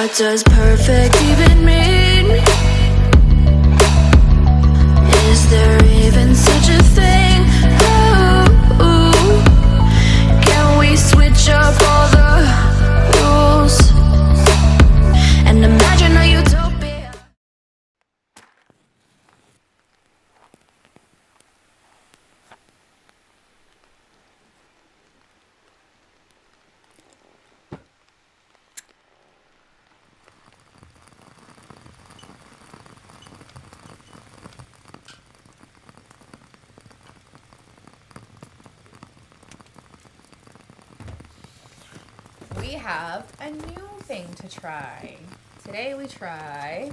What does perfect even mean? Is there even such a thing? Ooh, can we switch up all the rules and imagine a utopia? We have a new thing to try. Today we try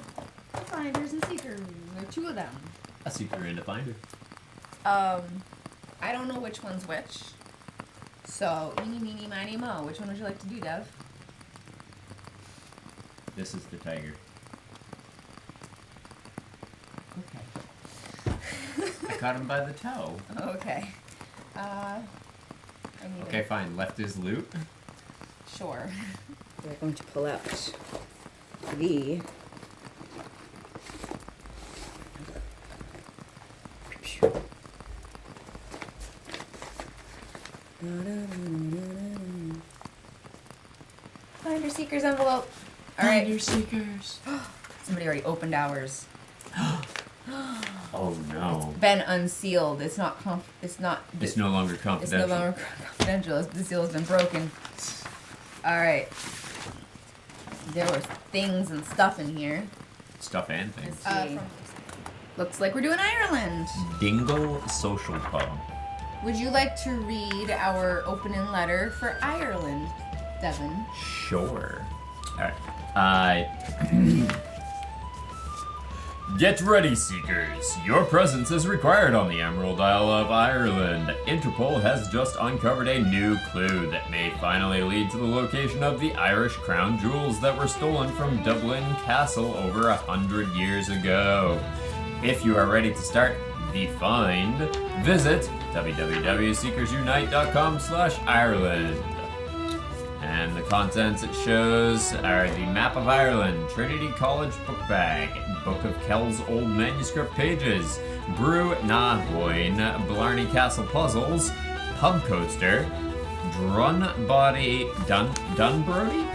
finders and seekers. There are two of them. A seeker and a finder. I don't know which one's which. So, eeny, meeny, miny, mo. Which one would you like to do, Dev? This is the tiger. Okay. I caught him by the toe. Okay. I need Okay, fine. Left is loot. Sure. We're going to pull out the Finder seekers envelope. All right. Finder seekers. Somebody already opened ours. Oh no. Been unsealed. It's not. It's no longer It's confidential. no longer confidential. The seal has been broken. All right. There were things and stuff in here. Stuff and things. Looks like we're doing Ireland. Dingle Social Pub. Would you like to read our opening letter for Ireland, Devin? Sure. Alright. Get ready, Seekers. Your presence is required on the Emerald Isle of Ireland. Interpol has just uncovered a new clue that may finally lead to the location of the Irish crown jewels that were stolen from Dublin Castle over 100 years ago. If you are ready to start the find, visit www.seekersunite.com/Ireland. And the contents it shows are the map of Ireland, Trinity College book bag, Book of Kells old manuscript pages, Brew na Boyne, Blarney Castle puzzles, pub coaster,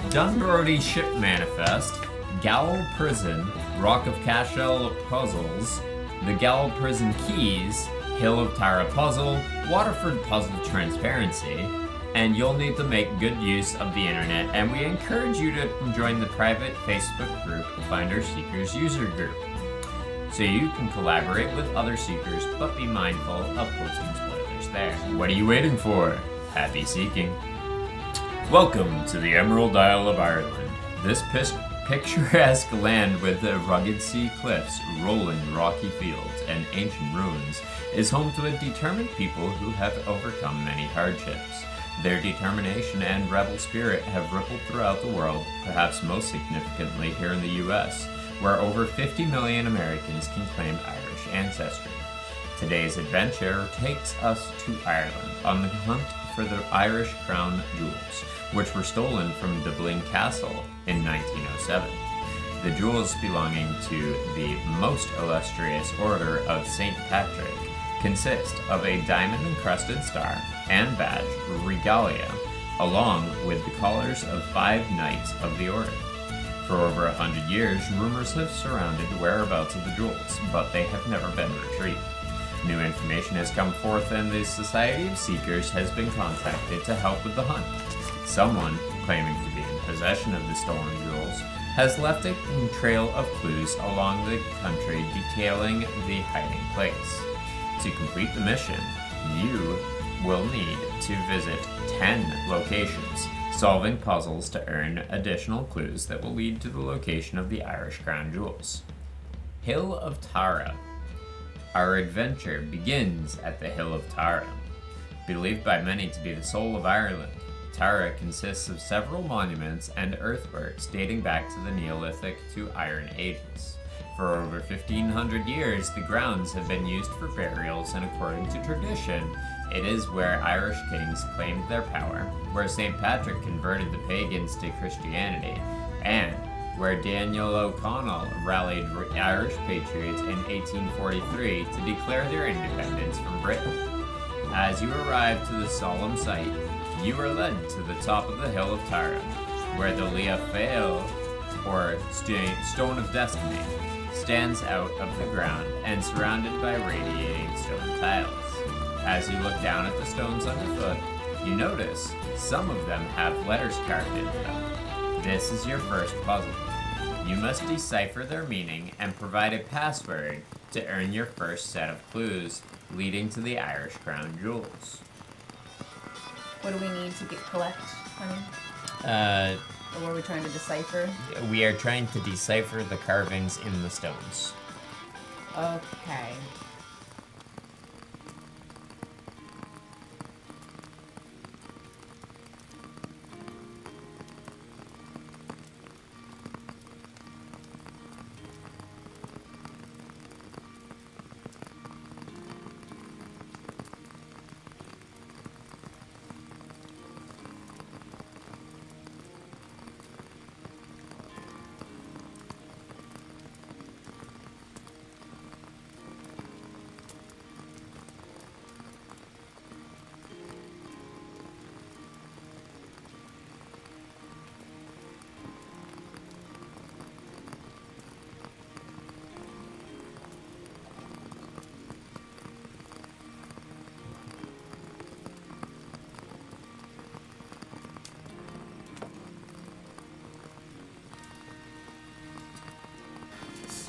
Dunbrody ship manifest, Gowl prison, Rock of Cashel puzzles, the Gowl prison keys, Hill of Tara puzzle, Waterford puzzle transparency. And you'll need to make good use of the internet, and we encourage you to join the private Facebook group Finder Seekers User Group, so you can collaborate with other seekers, but be mindful of posting spoilers there. What are you waiting for? Happy seeking. Welcome to the Emerald Isle of Ireland. This picturesque land with the rugged sea cliffs, rolling rocky fields, and ancient ruins is home to a determined people who have overcome many hardships. Their determination and rebel spirit have rippled throughout the world, perhaps most significantly here in the US, where over 50 million Americans can claim Irish ancestry. Today's adventure takes us to Ireland on the hunt for the Irish crown jewels, which were stolen from Dublin Castle in 1907. The jewels belonging to the most illustrious Order of St. Patrick consist of a diamond-encrusted star and badge regalia, along with the collars of 5 knights of the order. For over 100 years, rumors have surrounded the whereabouts of the jewels, but they have never been retrieved. New information has come forth, and the Society of Seekers has been contacted to help with the hunt. Someone, claiming to be in possession of the stolen jewels, has left a trail of clues along the country detailing the hiding place. To complete the mission, you will need to visit 10 locations, solving puzzles to earn additional clues that will lead to the location of the Irish crown jewels. Hill of Tara. Our adventure begins at the Hill of Tara. Believed by many to be the soul of Ireland, Tara consists of several monuments and earthworks dating back to the Neolithic to Iron Ages. For over 1,500 years, the grounds have been used for burials, and according to tradition, it is where Irish kings claimed their power, where St. Patrick converted the pagans to Christianity, and where Daniel O'Connell rallied Irish patriots in 1843 to declare their independence from Britain. As you arrive to the solemn site, you are led to the top of the hill of Tara, where the Lia Fael, or Stone of Destiny, stands out of the ground and surrounded by radiating stone tiles. As you look down at the stones underfoot, you notice some of them have letters carved into them. This is your first puzzle. You must decipher their meaning and provide a password to earn your first set of clues leading to the Irish crown jewels. What do we need to collect, honey? Or what are we trying to decipher? We are trying to decipher the carvings in the stones. Okay.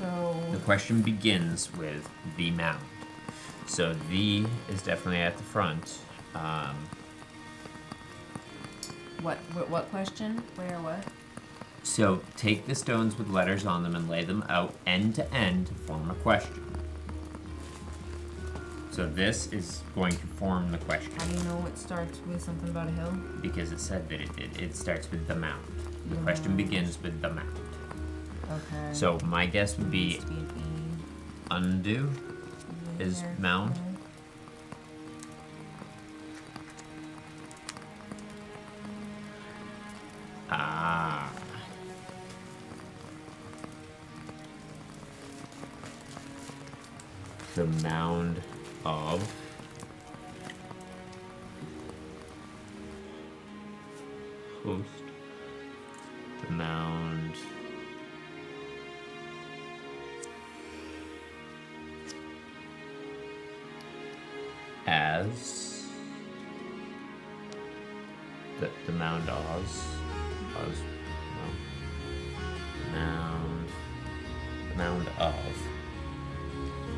So The question begins with the mound. So the is definitely at the front. what question? Where what? So take the stones with letters on them and lay them out end to end to form a question. So this is going to form the question How do you know it starts with something about a hill? because it said that it did. It starts with the mound. The The question mound. begins with the mound. Okay. So my guess would be Needs to be an undo E. is There. mound. Okay. Ah. The mound of host. The mound as the mound Oz. The mound of.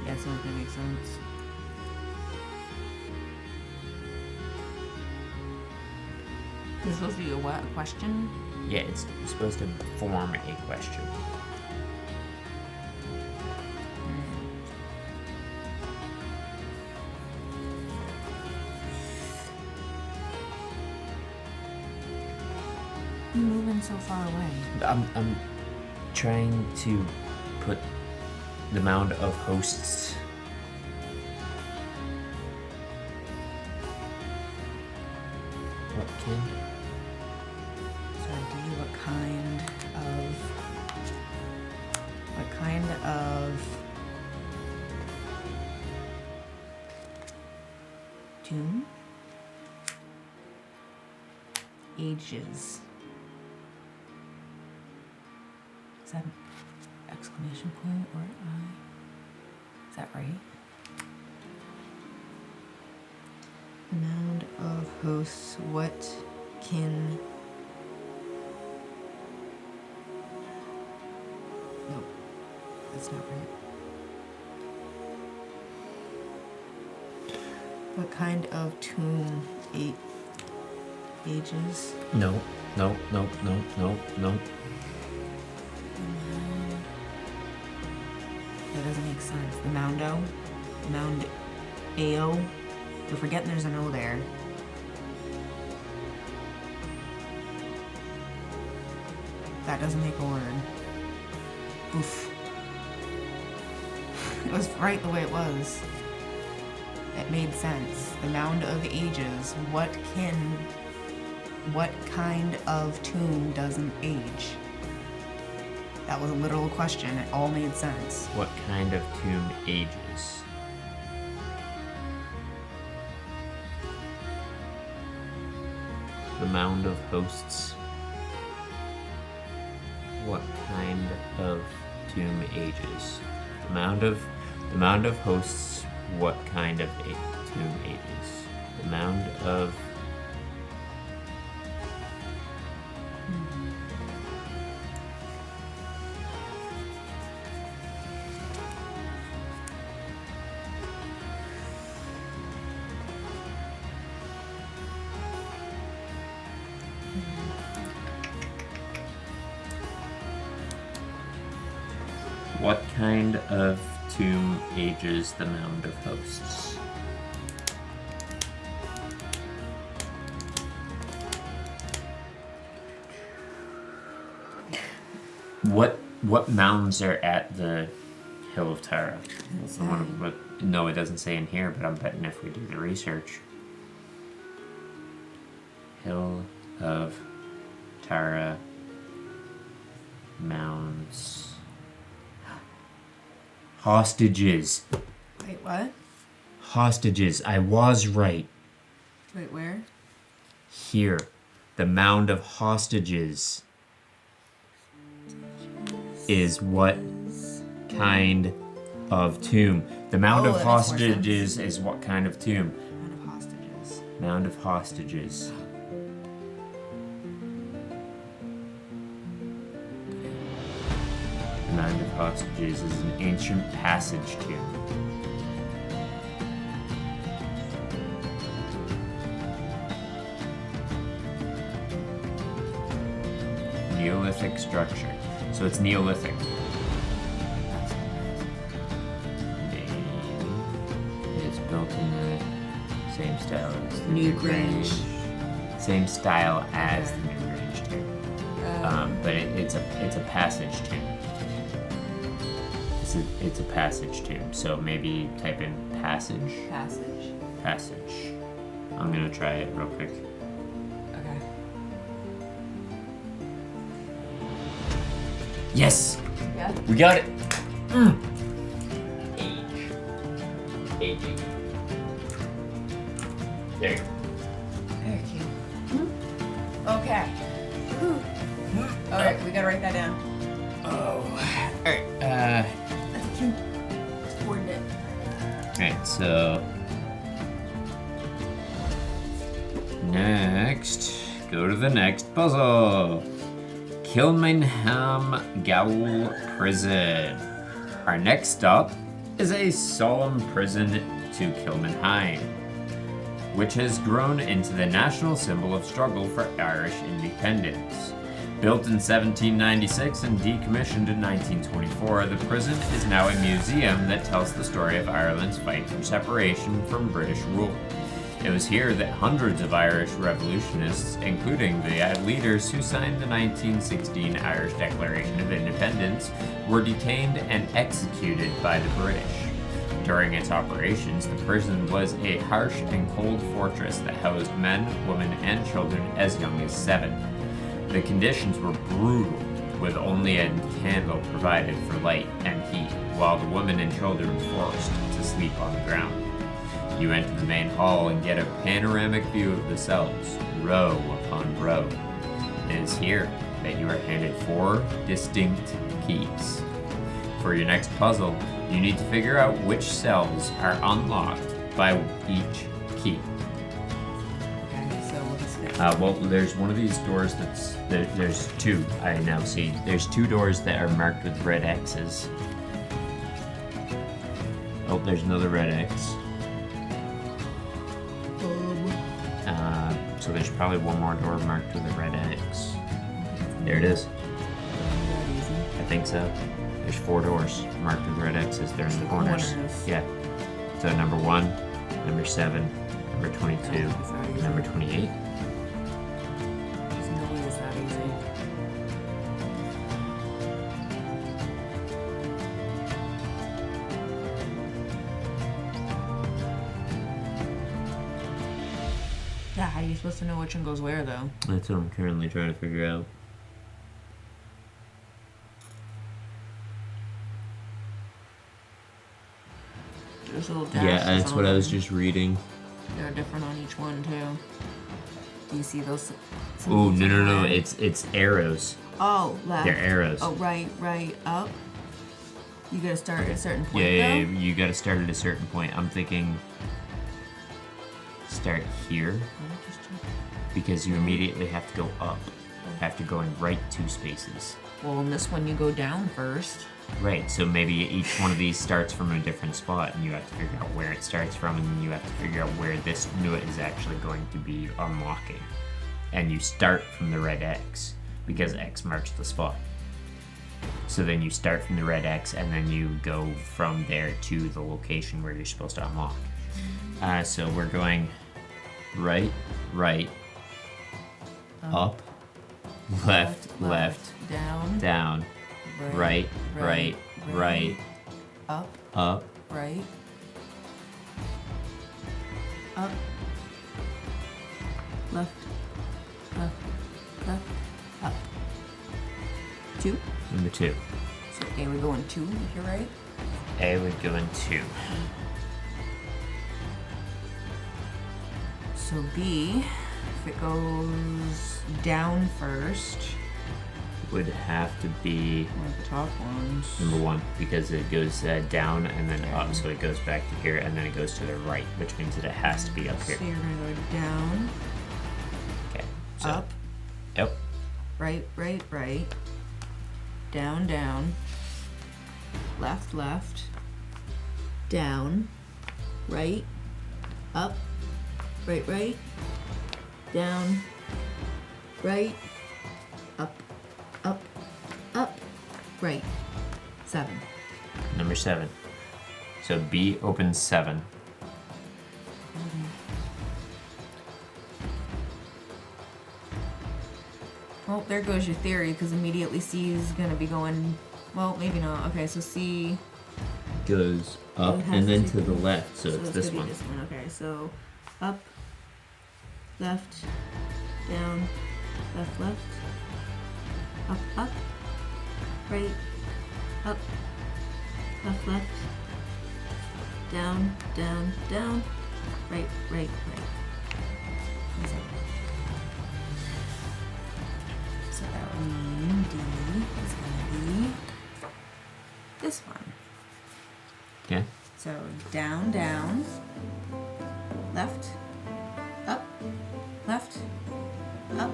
Yeah, so that makes sense. This is supposed to be a what? A question? Yeah, it's supposed to form a question. You're moving so far away. I'm trying to put the mound of hosts. What kin? Sorry, do you what kind of tomb? Ages. Is that an exclamation point or an I? Is that right? Mound of hosts, what kin? Nope, that's not right. What kind of tomb? Ages? No. The mound. That doesn't make sense. The Moundo? Mound AO? You're forgetting there's an O there. That doesn't make a word. Oof. It was right the way it was. It made sense. The Mound of Ages. What kind of tomb doesn't age? That was a literal question. It all made sense. What kind of tomb ages? The Mound of Hosts. What kind of tomb ages? The Mound of Hosts. What kind of tomb ages? The Mound of. What kind of tomb ages the Mound of Hosts? What mounds are at the Hill of Tara? No, it doesn't say in here, but I'm betting if we do the research. Hill of Tara mounds. Hostages. Wait, what? Hostages. I was right. Wait, where? Here. The Mound of Hostages is what kind of tomb? The Mound of that makes more Hostages is what kind of tomb? Mound of hostages. Mound of Hostages. The Mound of Hostages is an ancient passage tomb. Neolithic structure. So it's Neolithic. It's built in the same style as the Newgrange. Same style as the Newgrange tomb. But it's a passage tomb. It's a passage tomb. So maybe type in passage. Passage. Passage. I'm gonna try it real quick. Okay. Yes! Yeah. We got it! Age. Aging. There you go. Very cute. Okay. Alright, we gotta write that down. Alright, Coordinate. alright, so next, go to the next puzzle. Kilmainham Gaol Prison. Our next stop is a solemn prison to Kilmainham, which has grown into the national symbol of struggle for Irish independence. Built in 1796 and decommissioned in 1924, the prison is now a museum that tells the story of Ireland's fight for separation from British rule. It was here that hundreds of Irish revolutionists, including the leaders who signed the 1916 Irish Declaration of Independence, were detained and executed by the British. During its operations, the prison was a harsh and cold fortress that housed men, women, and children as young as 7. The conditions were brutal, with only a candle provided for light and heat, while the women and children were forced to sleep on the ground. You enter the main hall and get a panoramic view of the cells, row upon row. It is here that you are handed 4 distinct keys. For your next puzzle, you need to figure out which cells are unlocked by each key. Okay, so we'll just get Well, there's one of these doors there's 2 I now see. There's 2 doors that are marked with red X's. Oh, there's another red X. So there's probably one more door marked with a red X. There it is. I think so. There's 4 doors marked with red X's. They're in the corners. corners. Yeah. So number 1, number 7, number 22, number 28. There's no way it's that easy. Yeah, how are you supposed to know which one goes where, though? That's what I'm currently trying to figure out. There's little dashes. Yeah, that's on what I was them. just reading. They're different on each one too. Do you see those? Oh, symbols no, on no, no. there? It's arrows. Oh, left. They're arrows. Oh, right, up. You gotta start at a certain point. Yeah, though? you gotta start at a certain point. I'm thinking start here because you immediately have to go up. Have to go in right 2 spaces. Well, in this one you go down first. Right, so maybe each one of these starts from a different spot and you have to figure out where it starts from and then you have to figure out where this nut is actually going to be unlocking. And you start from the red X because X marks the spot. So then you start from the red X and then you go from there to the location where you're supposed to unlock. So we're going right, up, left, down, down, right, up, up, right, up, left, up. 2. number 2. So A would go in 2 if you're right. A would go in 2. So B, if it goes down first, Would have to be one of the top ones. number 1 because it goes down and then up, so it goes back to here and then it goes to the right, which means that it has to be up here. So you're gonna go down, Okay. So, up, Yep. right, down, left, down, right, up, right, down, right, up, right. 7. Number 7. So B opens 7. Well, there goes your theory, because immediately C is gonna be going. Well, maybe not. Okay, so C. Goes up It has and then to to the be- left, so it's this gonna one. be this one. Okay, so up, left, down, left, up, right, up, left, down, right. So that would mean D is gonna be this one. Okay. So down, left, up, up,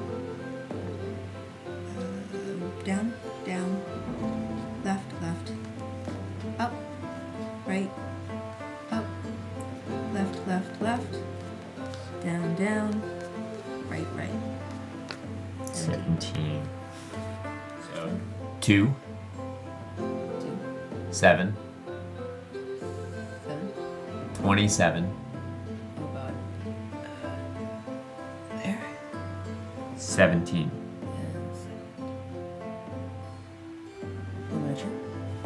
down, left, up, right, up, left, down, right. 17. So 2, 2, 7, 7. 27, Oh god. There. 17.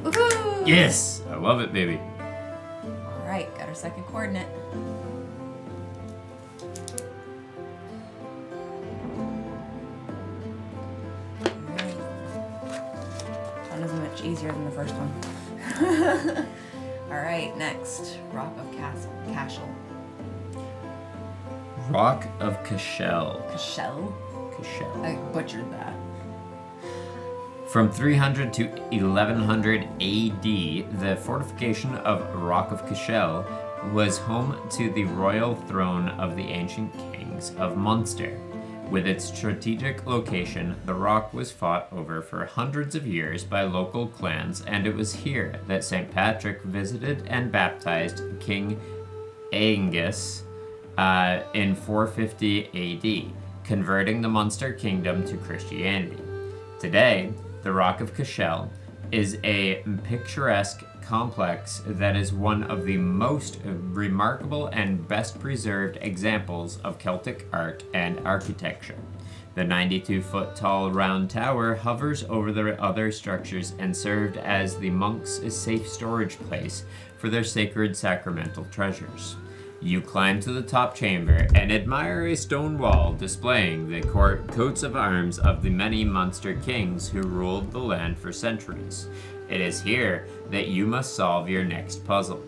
Woohoo! Yes! I love it, baby. Alright, got our second coordinate. That was much easier than the first one. Alright, next. Rock of Cashel. Rock of Cashel. Cashel? Cashel. I butchered that. From 300 to 1100 AD, the fortification of Rock of Cashel was home to the royal throne of the ancient kings of Munster. With its strategic location, the rock was fought over for hundreds of years by local clans, and it was here that St. Patrick visited and baptized King Aengus in 450 AD, converting the Munster kingdom to Christianity. Today, the Rock of Cashel is a picturesque complex that is one of the most remarkable and best preserved examples of Celtic art and architecture. The 92-foot tall round tower hovers over the other structures and served as the monks' safe storage place for their sacred sacramental treasures. You climb to the top chamber and admire a stone wall displaying the coats of arms of the many Munster kings who ruled the land for centuries. It is here that you must solve your next puzzle.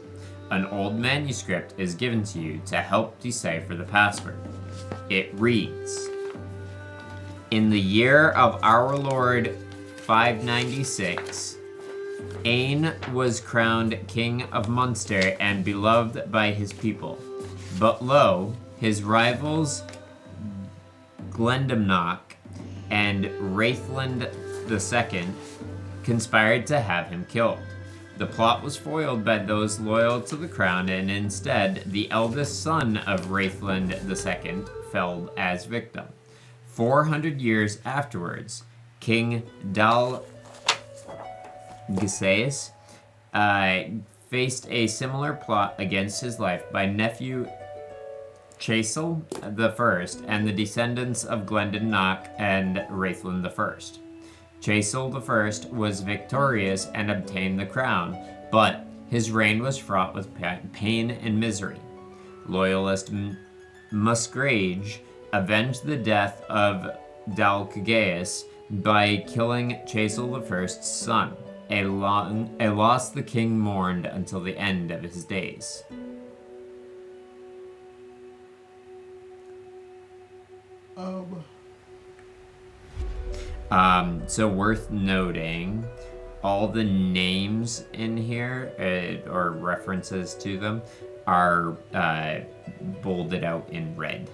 An old manuscript is given to you to help decipher the password. It reads, "In the year of our Lord 596, Ain was crowned King of Munster and beloved by his people. But lo, his rivals Glendamnach and Raithland II conspired to have him killed. The plot was foiled by those loyal to the crown, and instead, the eldest son of Raithland II fell as victim. 400 years afterwards, King Dalgisaeus faced a similar plot against his life by nephew Chaisel I and the descendants of Glendamnach and Raithland I. Chaisel I was victorious and obtained the crown, but his reign was fraught with pain and misery. Loyalist Musgrage avenged the death of Dalgisaeus by killing Chaisel I's son, a loss the king mourned until the end of his days. So worth noting, all the names in here, or references to them, are bolded out in red.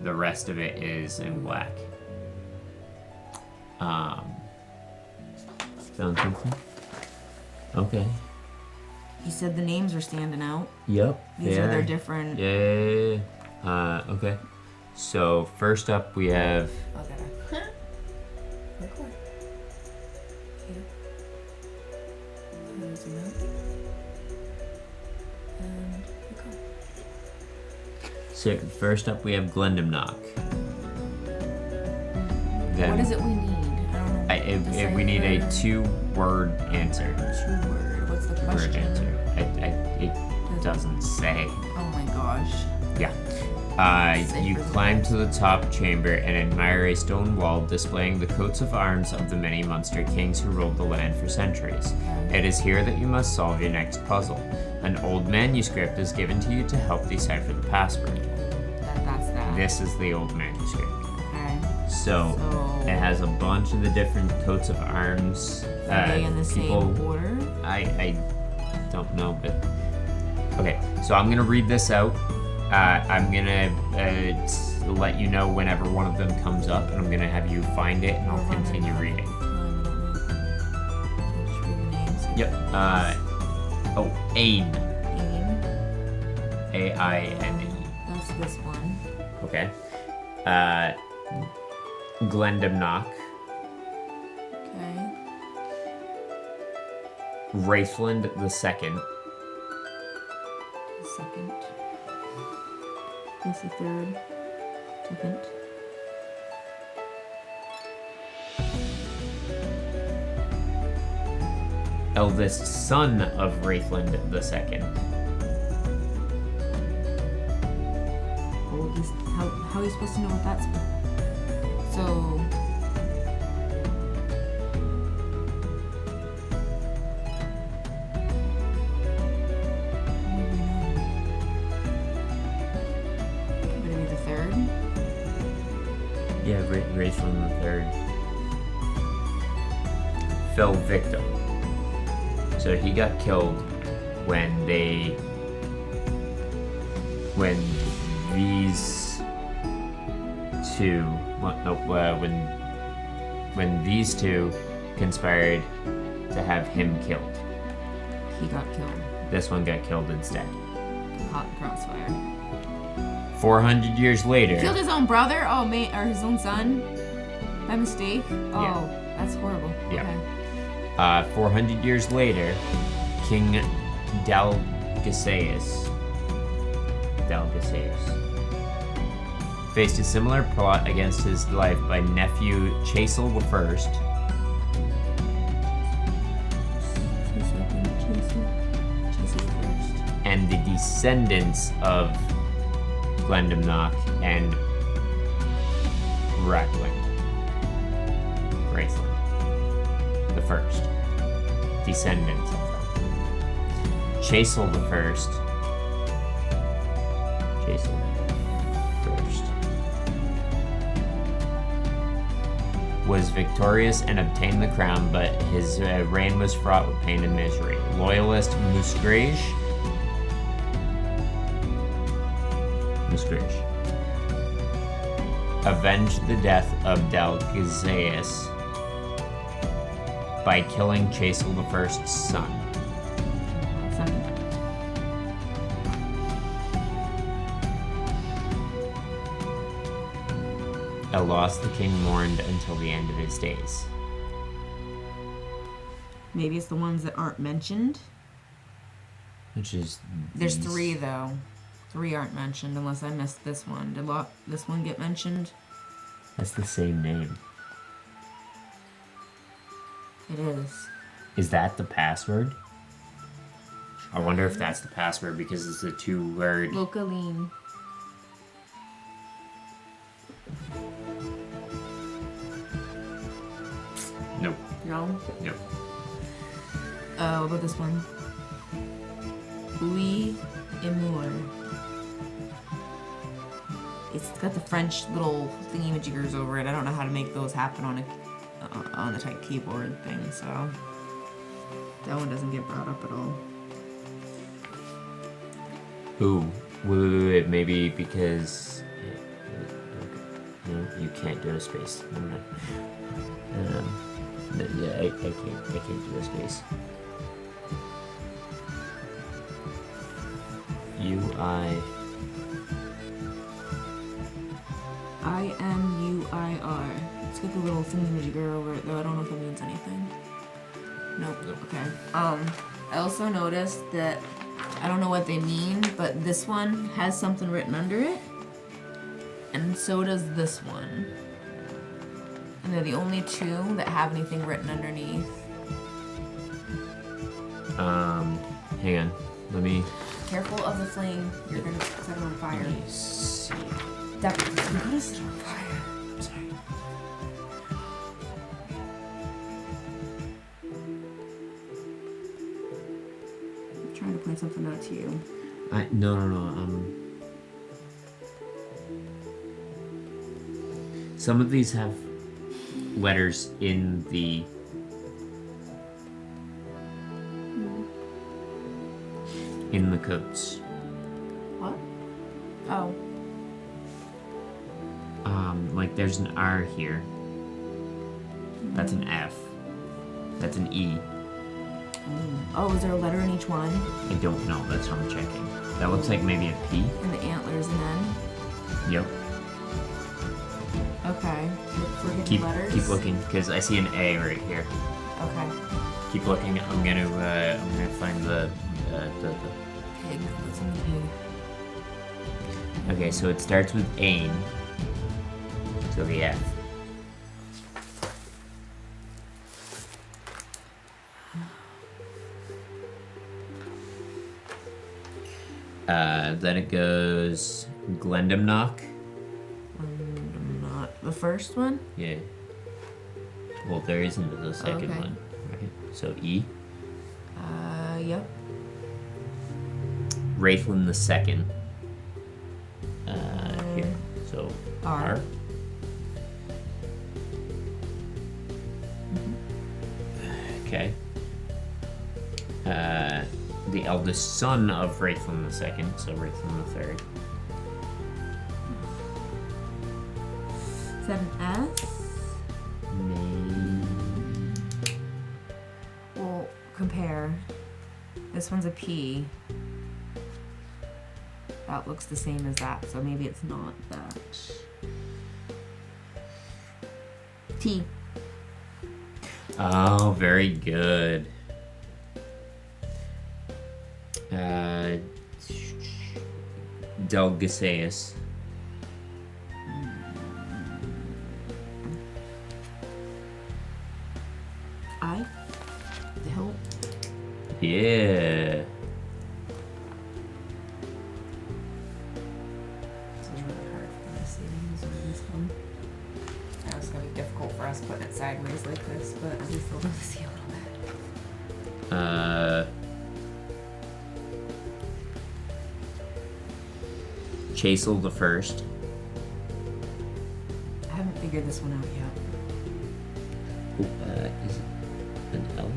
The rest of it is in black. Found something? Okay. You said the names are standing out. Yep. These are their different. Yeah. Okay. So first up we have. Okay. Record. Here. Zoom out. And record. So first up we have Glendamnach. Then What is it we need? I don't know. we need a 2-word answer. 2-word. What's the Word question? answer. It doesn't say. Oh my gosh. Yeah. You climb to the top chamber and admire a stone wall displaying the coats of arms of the many Munster kings who ruled the land for centuries. It is here that you must solve your next puzzle. An old manuscript is given to you to help decipher the password. That's that. This is the old manuscript. Okay. So it has a bunch of the different coats of arms. Are they in the people, same order? I don't know, but okay. So I'm gonna read this out. I'm gonna let you know whenever one of them comes up, and I'm gonna have you find it, and I'll continue reading. Just read the names. Yep. Ain. Ain. A-I-N-E. That's this one. Okay. Glendamnach. Okay. Raithland II. The second. That's the third. Second. Eldest son of Raithland II. Oldest. How are you supposed to know what that's? So. Would it be the third? Yeah, Raithland III. Fell victim. So he got killed when these two conspired to have him killed. He got killed. This one got killed instead. Hot crossfire. 400 years later. Killed his own brother? Oh, man, or his own son? By mistake? Oh, Yeah. that's horrible. Yeah. Okay. 400 years later, King Dalgisaeus faced a similar plot against his life by nephew Chaisel I and the descendants of Glendamnach and Raithland the first. Descendants of them. Chasel the First. Chasel First was victorious and obtained the crown, but his reign was fraught with pain and misery. Loyalist Musgrave avenged the death of Delgazeus by killing Chasel the First's son. Second. A loss the king mourned until the end of his days. Maybe it's the ones that aren't mentioned. Which is There's these. 3 though. 3 aren't mentioned unless I missed this one. Did this one get mentioned? That's the same name. It is. Is that the password? I wonder if that's the password because it's a 2-word. Localine. Nope. No? Nope. What about this one? Oui, Amour. It's got the French little thingy-majiggers over it. I don't know how to make those happen on the type keyboard thing, so that one doesn't get brought up at all. Ooh. Wait. Maybe because. No, you can't do a space. Never mind. Yeah, I can't do a space. UI. IMUIR. It's got the little thingy-majigger over it, though. I don't know if it means anything. Nope. Okay. I also noticed that I don't know what they mean, but this one has something written under it, and so does this one. And they're the only 2 that have anything written underneath. Hang on. Let me Careful of the flame. You're gonna set it on fire. see. Definitely. You're gonna set it on fire. Sorry. I'm trying to point something out to you. No. Some of these have letters in the. In the codes. What? Oh. Like there's an R here. That's an F. That's an E. Oh, is there a letter in each one? I don't know. That's what I'm checking. That looks like maybe a P. And the antlers and N? Yep. Okay. Look for hidden letters. Keep looking, because I see an A right here. Okay. Keep looking. I'm gonna find the Pig. What's in the pig? Okay, so it starts with ain. So the F. Then it goes Glendamnock. Not the first one? Yeah. Well, there isn't the second Okay. one. Right. So E. Yep. Wraithlin the second. Here. So R. R. Okay. The eldest son of Wraithlin the second, so Wraithlin the third. Is that an S? Well, compare. This one's a P. That looks the same as that, so maybe it's not that. T. Oh, very good. Delgaseus. I. The hell? Yeah. This is really hard for me to see. Zoom this one. I know it's gonna be difficult for us putting it sideways like this, but at least they'll be able to see a little bit. Chasel the First. I haven't figured this one out yet. Is it an L?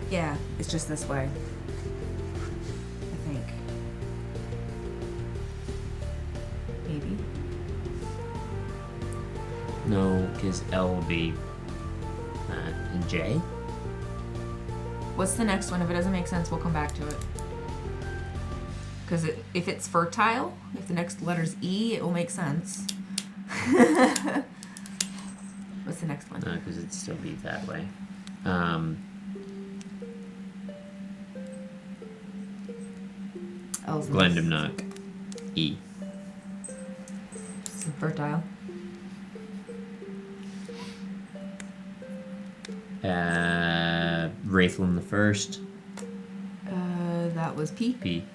Yeah, it's just this way. I think. Maybe. No, because L will be J. What's the next one? If it doesn't make sense, we'll come back to it. Because if it's fertile, if the next letter's E, it will make sense. What's the next one? Because it'd still be that way. L's in Glendamnock. E. this. Fertile. Wraithlin the First. That was P. P.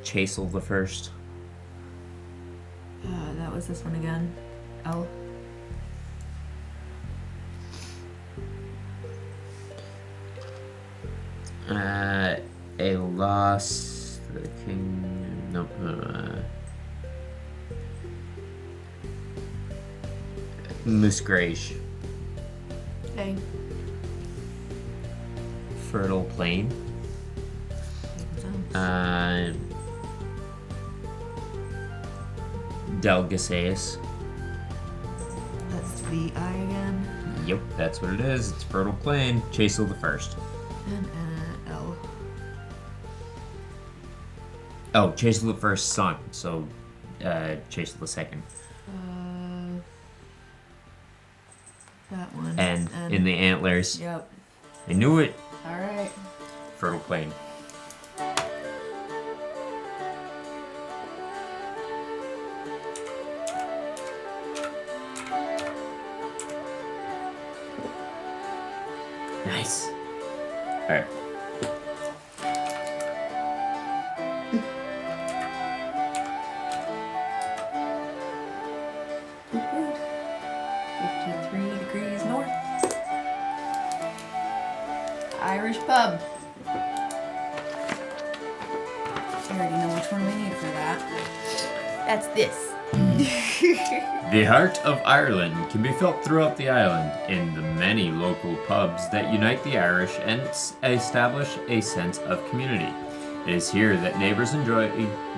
Chasel the First. That was this one again. L. A loss. The king. Nope. Musgrave. A. Fertile Plain. Delgaseus. That's the I again. Yep, that's what it is. It's Fertile Plain. Chasel the First. And L. Oh, Chasel the First son. So, Chasel the Second. That one. And in the antlers. Yep. I knew it. All right. Fertile Plain. Nice. Alright. Good. 53 degrees north. Irish pub. I already know which one we need for that. That's this. The heart of Ireland can be felt throughout the island in the many local pubs that unite the Irish and establish a sense of community. It is here that neighbors enjoy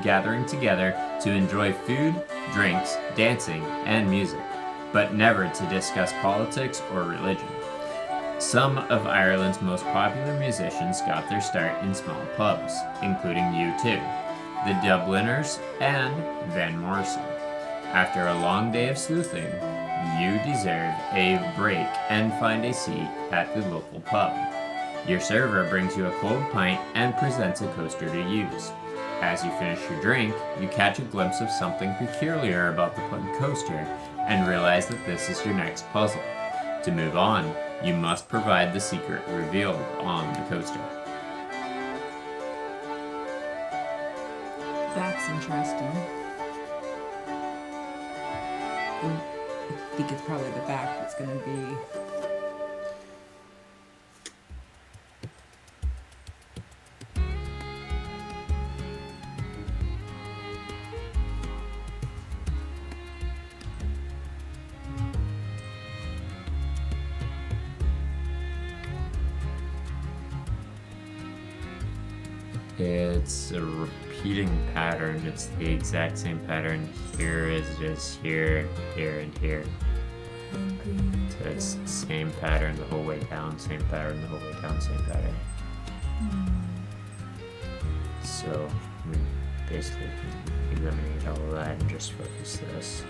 gathering together to enjoy food, drinks, dancing, and music, but never to discuss politics or religion. Some of Ireland's most popular musicians got their start in small pubs, including U2, the Dubliners, and Van Morrison. After a long day of sleuthing, you deserve a break and find a seat at the local pub. Your server brings you a cold pint and presents a coaster to use. As you finish your drink, you catch a glimpse of something peculiar about the pub coaster and realize that this is your next puzzle. To move on, you must provide the secret revealed on the coaster. That's interesting. I think it's probably the back that's gonna be. It's a repeating pattern. It's the exact same pattern here as it is here, here, and here. So it's the same pattern the whole way down, same pattern the whole way down, same pattern. So we basically eliminate all of that and just focus this.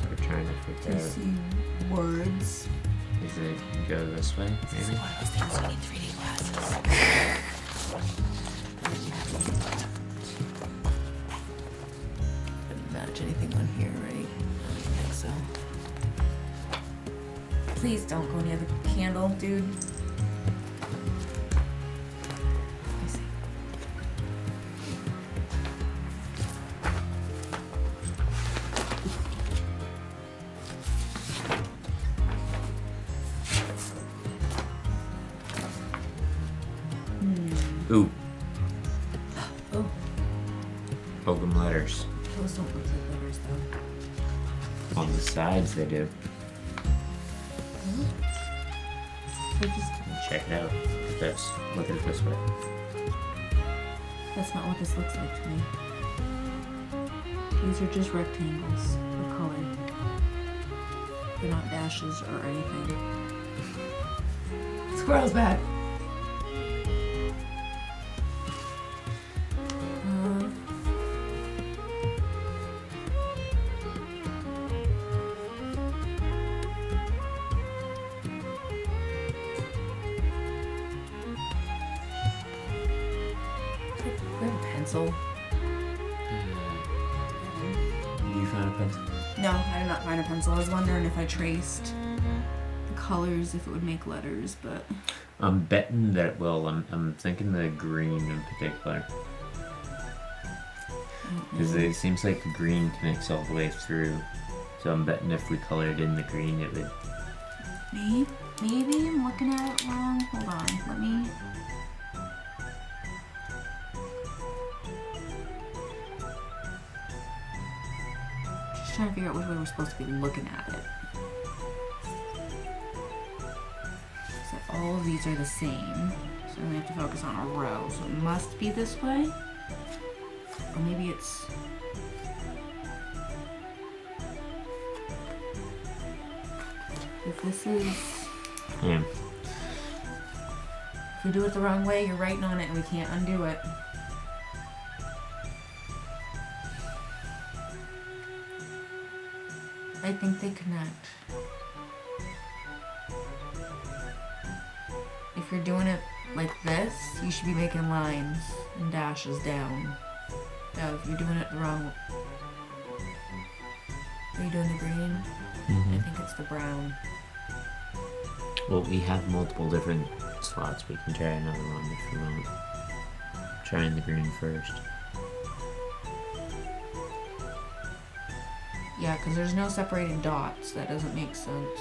We're trying to figure To out, see words. is it go this way, maybe? One of those things you need 3D glasses. Didn't match anything on here, right? I don't think so. Please don't go near the candle, dude. Let me see. Ooh, Oh, Pokemon letters. those don't look like letters though. On the sides they do. They're just, Check it out. This. Look at it this way. that's not what this looks like to me. These are just rectangles. They're colored. They're not dashes or anything. Squirrel's back. Grab a pencil. You found a pencil? No, I did not find a pencil. I was wondering if I traced the colors, if it would make letters, but I'm betting that. Well, I'm thinking the green in particular, because it seems like the green connects all the way through. So I'm betting if we colored in the green, it would. maybe I'm looking at it wrong. Hold on, let me. Just trying to figure out which way we're supposed to be looking at it. So all of these are the same, so we have to focus on a row. So it must be this way, or maybe it's. If this is. Yeah. If we do it the wrong way, you're writing on it and we can't undo it. I think they connect. If you're doing it like this, you should be making lines and dashes down. Now, if you're doing it the wrong way. Are you doing the green? I think it's the brown. Well, we have multiple different slots. We can try another one if you want. Trying the green first. Yeah, because there's no separated dots. That doesn't make sense.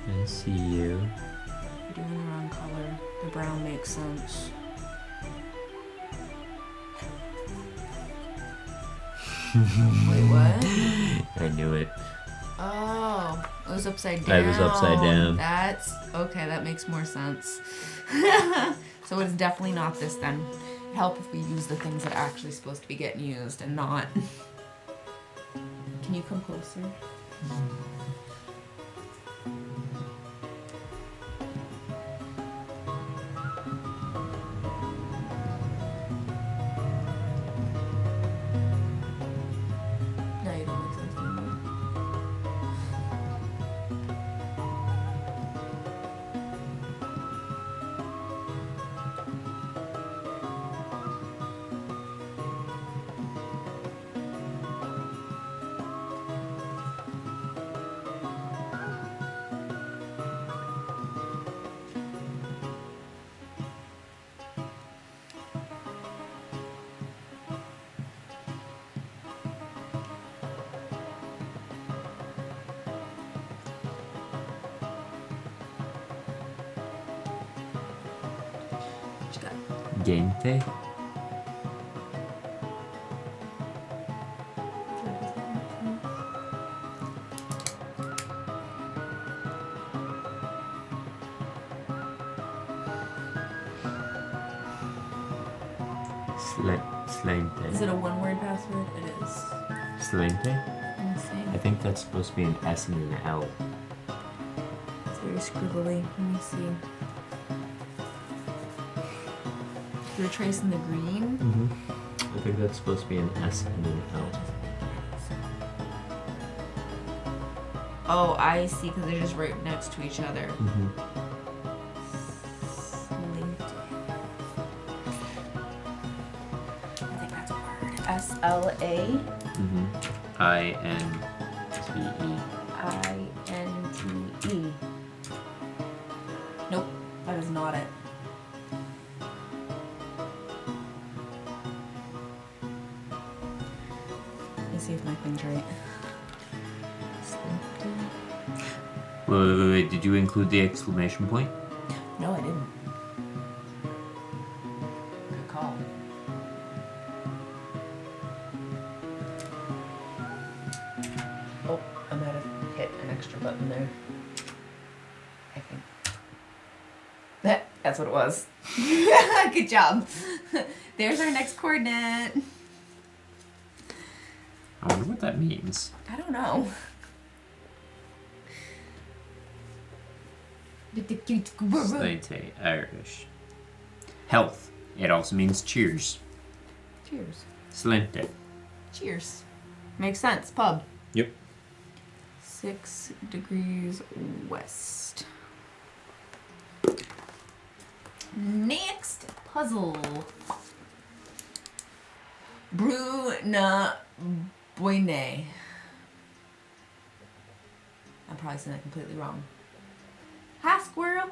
I see you. You're doing the wrong color. The brown makes sense. Wait, what? I knew it. Oh, it was upside down. I was upside down. That's okay. That makes more sense. So it's definitely not this then. It'd help if we use the things that are actually supposed to be getting used and not. Can you come closer? No, you don't make sense anymore. What you got? Gente? Slente. Is it a one-word password? It is. Slente? Let me I see. think that's supposed to be an S and an L. It's very scribbly. Let me see. You're tracing the green. I think that's supposed to be an S and an L. Oh, I see, because they're just right next to each other. Linked. I think that's a word. S-L-A-I-N-T-E. I-N-T-E. Nope, that is not it. Let me see if my thing's right. Wait, did you include the exclamation point? No, I didn't. Good call. Oh, I might have hit an extra button there. I think. That's what it was. Good job. There's our next coordinate. I wonder what that means. I don't know. Slate Irish. Health. It also means cheers. Cheers. Slinte. Cheers. Makes sense. Pub. Yep. 6 degrees west. Next puzzle. Bruna Boine. I'm probably saying that completely wrong. Hi, squirrel.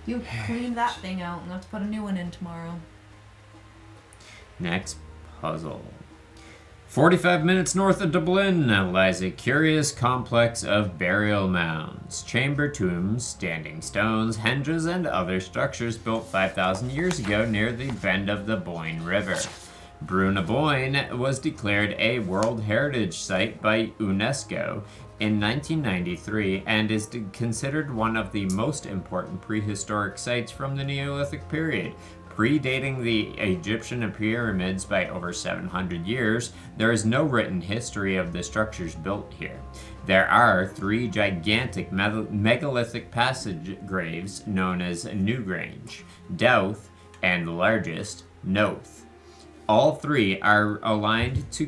You clean that thing out and have to put a new one in tomorrow. Next puzzle. 45 minutes north of Dublin lies a curious complex of burial mounds, chamber tombs, standing stones, henges, and other structures built 5,000 years ago near the bend of the Boyne River. Bruna Boyne was declared a World Heritage Site by UNESCO in 1993 and is considered one of the most important prehistoric sites from the Neolithic period. Predating the Egyptian pyramids by over 700 years, there is no written history of the structures built here. There are 3 gigantic megalithic passage graves known as Newgrange, Douth, and the largest, Knowth. All 3 are aligned to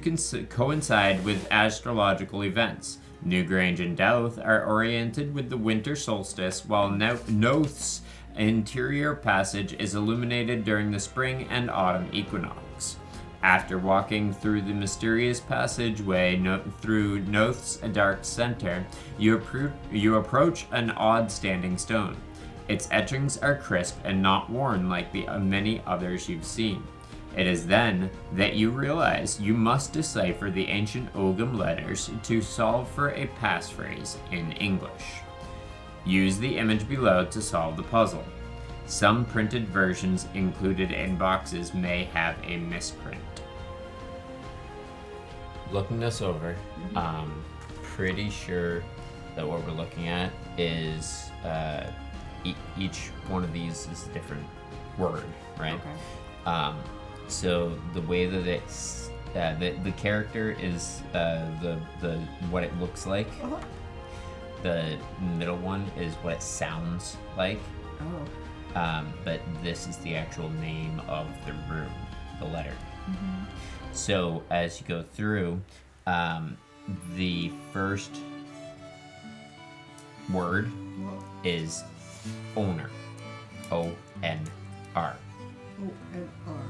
coincide with astrological events. Newgrange and Douth are oriented with the winter solstice, while Knowth's interior passage is illuminated during the spring and autumn equinox. After walking through the mysterious passageway through Knowth's dark center, you approach an odd standing stone. Its etchings are crisp and not worn like the many others you've seen. It is then that you realize you must decipher the ancient Ogham letters to solve for a passphrase in English. Use the image below to solve the puzzle. Some printed versions included in boxes may have a misprint. Looking this over, pretty sure that what we're looking at is each one of these is a different word, right? Okay. So the way that it's the character is the what it looks like. Uh-huh. The middle one is what it sounds like. Oh. But this is the actual name of the room, the letter. Mm-hmm. So as you go through, the first word is owner. O-N-R. O-N-R.